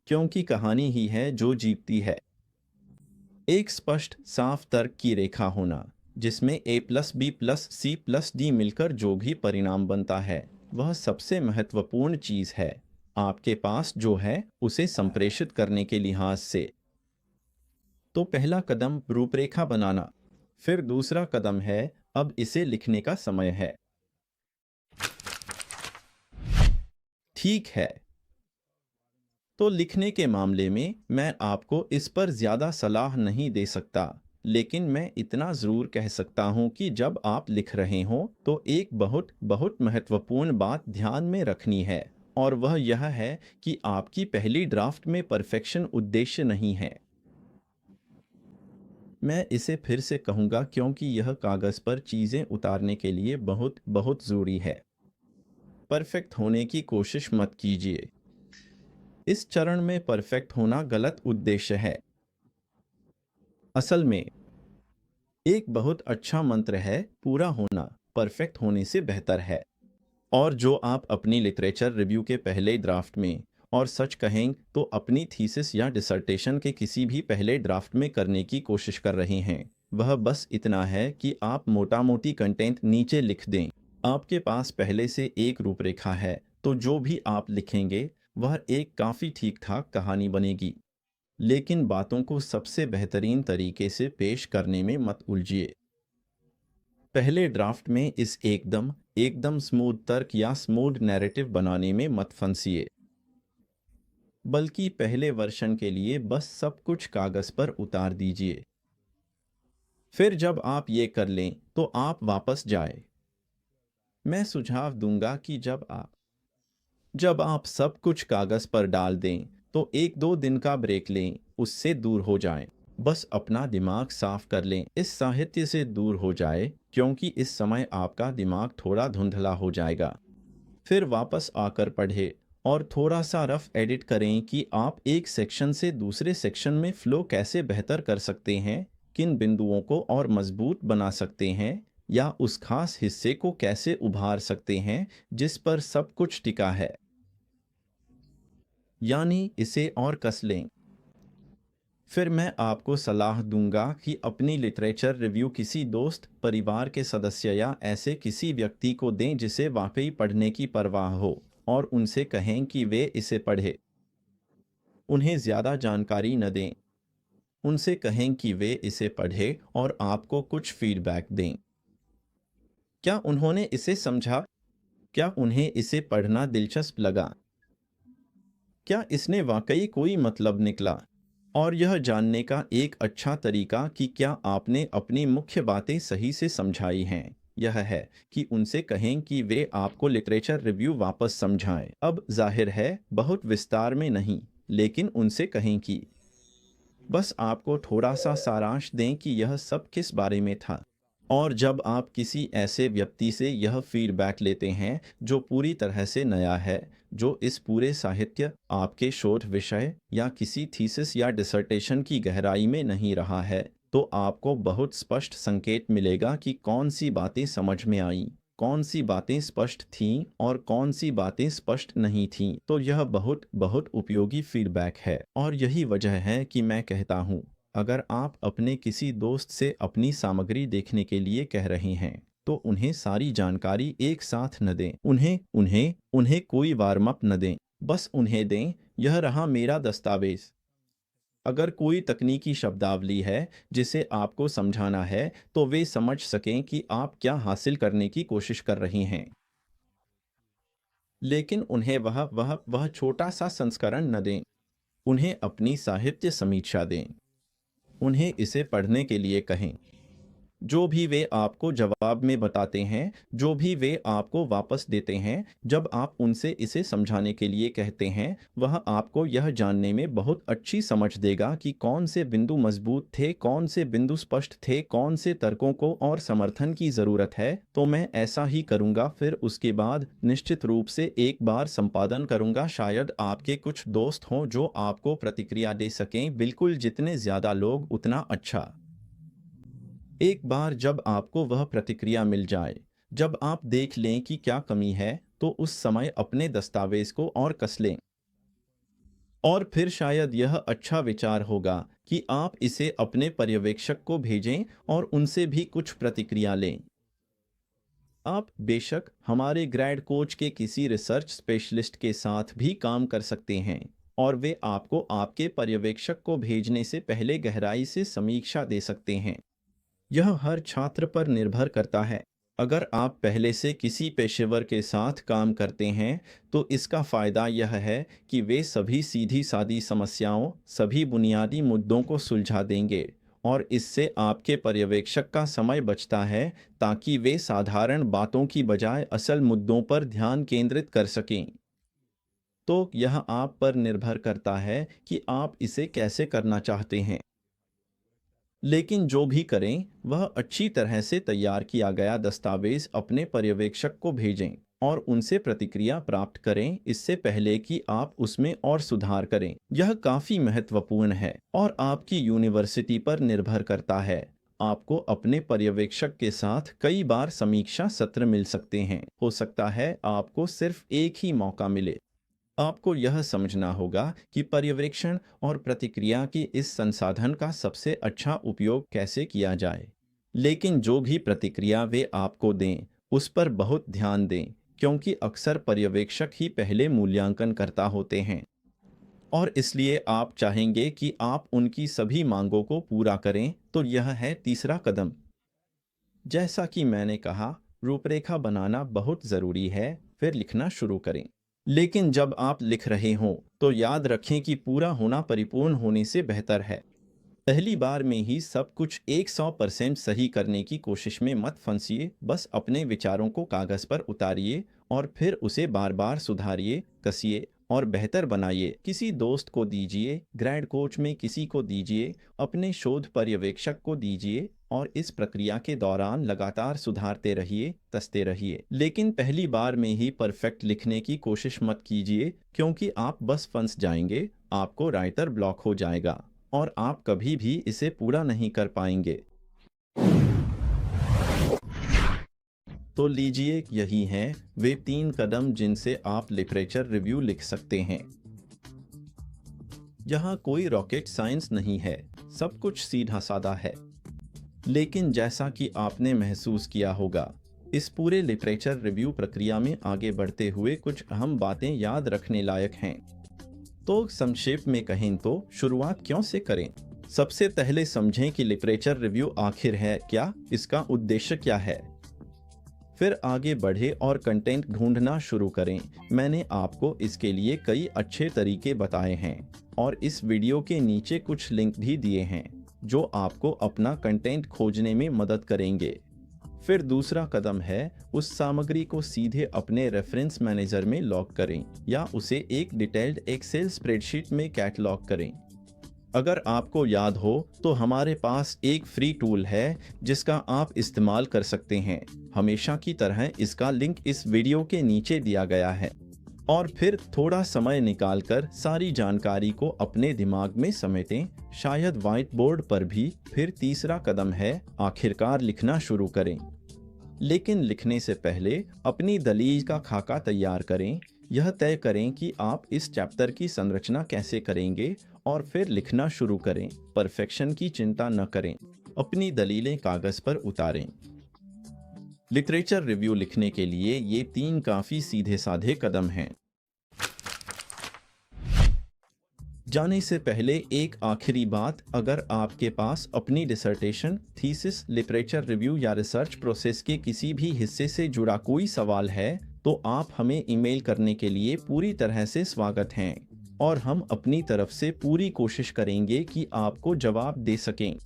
क्योंकि कहानी ही है जो जीतती है। एक स्पष्ट साफ तर्क की रेखा होना, जिसमें A+B+C+D मिलकर जो भी परिणाम बनता है, वह सबसे महत्वपूर्ण चीज़ है आपके पास जो है उसे संप्रेषित करने के लिहाज से। तो पहला कदम रूपरेखा बनाना, फिर दूसरा कदम है अब इसे लिखने का समय है। ठीक है, तो लिखने के मामले में मैं आपको इस पर ज़्यादा सलाह नहीं दे सकता, लेकिन मैं इतना ज़रूर कह सकता हूँ कि जब आप लिख रहे हों तो एक बहुत बहुत महत्वपूर्ण बात ध्यान में रखनी है, और वह यह है कि आपकी पहली ड्राफ्ट में परफेक्शन उद्देश्य नहीं है। मैं इसे फिर से कहूँगा क्योंकि यह कागज़ पर चीज़ें उतारने के लिए बहुत बहुत ज़रूरी है। परफेक्ट होने की कोशिश मत कीजिए। इस चरण में परफेक्ट होना गलत उद्देश्य है। असल में एक बहुत अच्छा मंत्र है, पूरा होना परफेक्ट होने से बेहतर है। और जो आप अपनी लिटरेचर रिव्यू के पहले ड्राफ्ट में, और सच कहें तो अपनी थीसिस या डिसर्टेशन के किसी भी पहले ड्राफ्ट में करने की कोशिश कर रहे हैं, वह बस इतना है कि आप मोटा मोटी कंटेंट नीचे लिख दें। आपके पास पहले से एक रूपरेखा है, तो जो भी आप लिखेंगे वह एक काफ़ी ठीक ठाक कहानी बनेगी। लेकिन बातों को सबसे बेहतरीन तरीके से पेश करने में मत उलझिए। पहले ड्राफ्ट में इस एकदम एकदम स्मूथ तर्क या स्मूथ नैरेटिव बनाने में मत फंसिए, बल्कि पहले वर्षन के लिए बस सब कुछ कागज़ पर उतार दीजिए। फिर जब आप ये कर लें तो आप वापस जाए। मैं सुझाव दूंगा कि जब आप सब कुछ कागज़ पर डाल दें तो 1-2 दिन का ब्रेक लें, उससे दूर हो जाएं। बस अपना दिमाग साफ कर लें, इस साहित्य से दूर हो जाए, क्योंकि इस समय आपका दिमाग थोड़ा धुंधला हो जाएगा। फिर वापस आकर पढ़ें और थोड़ा सा रफ एडिट करें कि आप एक सेक्शन से दूसरे सेक्शन में फ़्लो कैसे बेहतर कर सकते हैं, किन बिंदुओं को और मजबूत बना सकते हैं, या उस खास हिस्से को कैसे उभार सकते हैं जिस पर सब कुछ टिका है, यानी इसे और कस लें। फिर मैं आपको सलाह दूंगा कि अपनी लिटरेचर रिव्यू किसी दोस्त, परिवार के सदस्य या ऐसे किसी व्यक्ति को दें जिसे वाकई पढ़ने की परवाह हो, और उनसे कहें कि वे इसे पढ़े। उन्हें ज़्यादा जानकारी न दें। उनसे कहें कि वे इसे पढ़ें और आपको कुछ फीडबैक दें। क्या उन्होंने इसे समझा? क्या उन्हें इसे पढ़ना दिलचस्प लगा? क्या इसने वाकई कोई मतलब निकला? और यह जानने का एक अच्छा तरीका कि क्या आपने अपनी मुख्य बातें सही से समझाई हैं, यह है कि उनसे कहें कि वे आपको लिटरेचर रिव्यू वापस समझाएं। अब जाहिर है, बहुत विस्तार में नहीं, लेकिन उनसे कहें कि बस आपको थोड़ा सा सारांश दें कि यह सब किस बारे में था। और जब आप किसी ऐसे व्यक्ति से यह फीडबैक लेते हैं जो पूरी तरह से नया है, जो इस पूरे साहित्य, आपके शोध विषय या किसी थीसिस या डिसर्टेशन की गहराई में नहीं रहा है, तो आपको बहुत स्पष्ट संकेत मिलेगा कि कौन सी बातें समझ में आईं, कौन सी बातें स्पष्ट थीं और कौन सी बातें स्पष्ट नहीं थीं। तो यह बहुत बहुत उपयोगी फीडबैक है, और यही वजह है कि मैं कहता हूँ, अगर आप अपने किसी दोस्त से अपनी सामग्री देखने के लिए कह रहे हैं, तो उन्हें सारी जानकारी एक साथ न दें। उन्हें उन्हें उन्हें कोई वार्म अप न दें। बस उन्हें दें, यह रहा मेरा दस्तावेज। अगर कोई तकनीकी शब्दावली है जिसे आपको समझाना है, तो वे समझ सकें कि आप क्या हासिल करने की कोशिश कर रहे हैं। लेकिन उन्हें वह छोटा सा संस्करण न दें। उन्हें अपनी साहित्य समीक्षा दें। उन्हें इसे पढ़ने के लिए कहें। जो भी वे आपको जवाब में बताते हैं, जो भी वे आपको वापस देते हैं जब आप उनसे इसे समझाने के लिए कहते हैं, वह आपको यह जानने में बहुत अच्छी समझ देगा कि कौन से बिंदु मजबूत थे, कौन से बिंदु स्पष्ट थे, कौन से तर्कों को और समर्थन की ज़रूरत है। तो मैं ऐसा ही करूँगा। फिर उसके बाद निश्चित रूप से एक बार संपादन करूँगा। शायद आपके कुछ दोस्त हों जो आपको प्रतिक्रिया दे सकें। बिल्कुल, जितने ज़्यादा लोग उतना अच्छा। एक बार जब आपको वह प्रतिक्रिया मिल जाए, जब आप देख लें कि क्या कमी है, तो उस समय अपने दस्तावेज को और कस लें। और फिर शायद यह अच्छा विचार होगा कि आप इसे अपने पर्यवेक्षक को भेजें और उनसे भी कुछ प्रतिक्रिया लें। आप बेशक हमारे ग्रेड कोच के किसी रिसर्च स्पेशलिस्ट के साथ भी काम कर सकते हैं, और वे आपको आपके पर्यवेक्षक को भेजने से पहले गहराई से समीक्षा दे सकते हैं। यह हर छात्र पर निर्भर करता है। अगर आप पहले से किसी पेशेवर के साथ काम करते हैं, तो इसका फ़ायदा यह है कि वे सभी सीधी-सादी समस्याओं, सभी बुनियादी मुद्दों को सुलझा देंगे, और इससे आपके पर्यवेक्षक का समय बचता है, ताकि वे साधारण बातों की बजाय असल मुद्दों पर ध्यान केंद्रित कर सकें। तो यह आप पर निर्भर करता है कि आप इसे कैसे करना चाहते हैं। लेकिन जो भी करें, वह अच्छी तरह से तैयार किया गया दस्तावेज अपने पर्यवेक्षक को भेजें और उनसे प्रतिक्रिया प्राप्त करें, इससे पहले कि आप उसमें और सुधार करें। यह काफ़ी महत्वपूर्ण है और आपकी यूनिवर्सिटी पर निर्भर करता है। आपको अपने पर्यवेक्षक के साथ कई बार समीक्षा सत्र मिल सकते हैं। हो सकता है आपको सिर्फ एक ही मौका मिले। आपको यह समझना होगा कि पर्यवेक्षण और प्रतिक्रिया की इस संसाधन का सबसे अच्छा उपयोग कैसे किया जाए। लेकिन जो भी प्रतिक्रिया वे आपको दें, उस पर बहुत ध्यान दें, क्योंकि अक्सर पर्यवेक्षक ही पहले मूल्यांकन करता होते हैं, और इसलिए आप चाहेंगे कि आप उनकी सभी मांगों को पूरा करें। तो यह है तीसरा कदम। जैसा कि मैंने कहा, रूपरेखा बनाना बहुत ज़रूरी है, फिर लिखना शुरू करें। लेकिन जब आप लिख रहे हों, तो याद रखें कि पूरा होना परिपूर्ण होने से बेहतर है। पहली बार में ही सब कुछ 100% सही करने की कोशिश में मत फंसिए। बस अपने विचारों को कागज़ पर उतारिए और फिर उसे बार बार सुधारिए, कसिए और बेहतर बनाइए। किसी दोस्त को दीजिए, ग्रेड कोच में किसी को दीजिए, अपने शोध पर्यवेक्षक को दीजिए, और इस प्रक्रिया के दौरान लगातार सुधारते रहिए, कसते रहिए। लेकिन पहली बार में ही परफेक्ट लिखने की कोशिश मत कीजिए, क्योंकि आप बस फंस जाएंगे, आपको राइटर ब्लॉक हो जाएगा और आप कभी भी इसे पूरा नहीं कर पाएंगे। तो लीजिए, यही हैं वे 3 कदम जिनसे आप लिटरेचर रिव्यू लिख सकते हैं। यहाँ कोई रॉकेट साइंस नहीं है, सब कुछ सीधा साधा है। लेकिन जैसा कि आपने महसूस किया होगा, इस पूरे लिटरेचर रिव्यू प्रक्रिया में आगे बढ़ते हुए कुछ अहम बातें याद रखने लायक हैं। तो संक्षेप में कहें तो शुरुआत क्यों से करें? सबसे पहले समझें कि लिटरेचर रिव्यू आखिर है क्या, इसका उद्देश्य क्या है। फिर आगे बढ़े और कंटेंट ढूंढना शुरू करें। मैंने आपको इसके लिए कई अच्छे तरीके बताए हैं और इस वीडियो के नीचे कुछ लिंक भी दिए हैं जो आपको अपना कंटेंट खोजने में मदद करेंगे। फिर दूसरा कदम है उस सामग्री को सीधे अपने रेफरेंस मैनेजर में लॉग करें या उसे एक डिटेल्ड एक्सेल स्प्रेडशीट में कैटलॉग करें। अगर आपको याद हो तो हमारे पास एक फ्री टूल है जिसका आप इस्तेमाल कर सकते हैं। हमेशा की तरह इसका लिंक इस वीडियो के नीचे दिया गया है। और फिर थोड़ा समय निकालकर सारी जानकारी को अपने दिमाग में समेटें, शायद व्हाइट बोर्ड पर भी। फिर तीसरा कदम है आखिरकार लिखना शुरू करें। लेकिन लिखने से पहले अपनी दलील का खाका तैयार करें। यह तय करें कि आप इस चैप्टर की संरचना कैसे करेंगे और फिर लिखना शुरू करें। परफेक्शन की चिंता न करें, अपनी दलीलें कागज पर उतारें। लिटरेचर रिव्यू लिखने के लिए ये 3 काफी सीधे साधे कदम हैं। जाने से पहले एक आखिरी बात, अगर आपके पास अपनी डिसर्टेशन, थीसिस, लिटरेचर रिव्यू या रिसर्च प्रोसेस के किसी भी हिस्से से जुड़ा कोई सवाल है तो आप हमें ईमेल करने के लिए पूरी तरह से स्वागत हैं और हम अपनी तरफ से पूरी कोशिश करेंगे कि आपको जवाब दे सकें।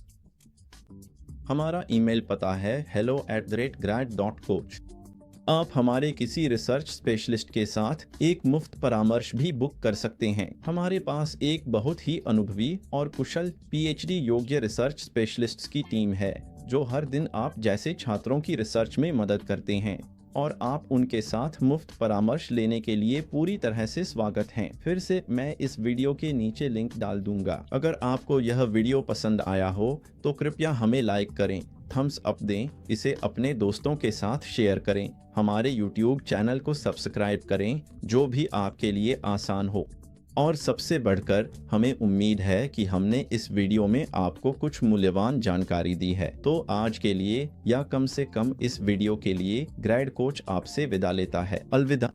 हमारा ईमेल पता है hello@grad.coach। आप हमारे किसी रिसर्च स्पेशलिस्ट के साथ एक मुफ्त परामर्श भी बुक कर सकते हैं। हमारे पास एक बहुत ही अनुभवी और कुशल पीएचडी योग्य रिसर्च स्पेशलिस्ट्स की टीम है जो हर दिन आप जैसे छात्रों की रिसर्च में मदद करते हैं और आप उनके साथ मुफ्त परामर्श लेने के लिए पूरी तरह से स्वागत हैं। फिर से मैं इस वीडियो के नीचे लिंक डाल दूंगा। अगर आपको यह वीडियो पसंद आया हो तो कृपया हमें लाइक करें, थम्स अप दें, इसे अपने दोस्तों के साथ शेयर करें, हमारे YouTube चैनल को सब्सक्राइब करें, जो भी आपके लिए आसान हो। और सबसे बढ़कर हमें उम्मीद है कि हमने इस वीडियो में आपको कुछ मूल्यवान जानकारी दी है। तो आज के लिए या कम से कम इस वीडियो के लिए ग्रैड कोच आपसे विदा लेता है। अलविदा।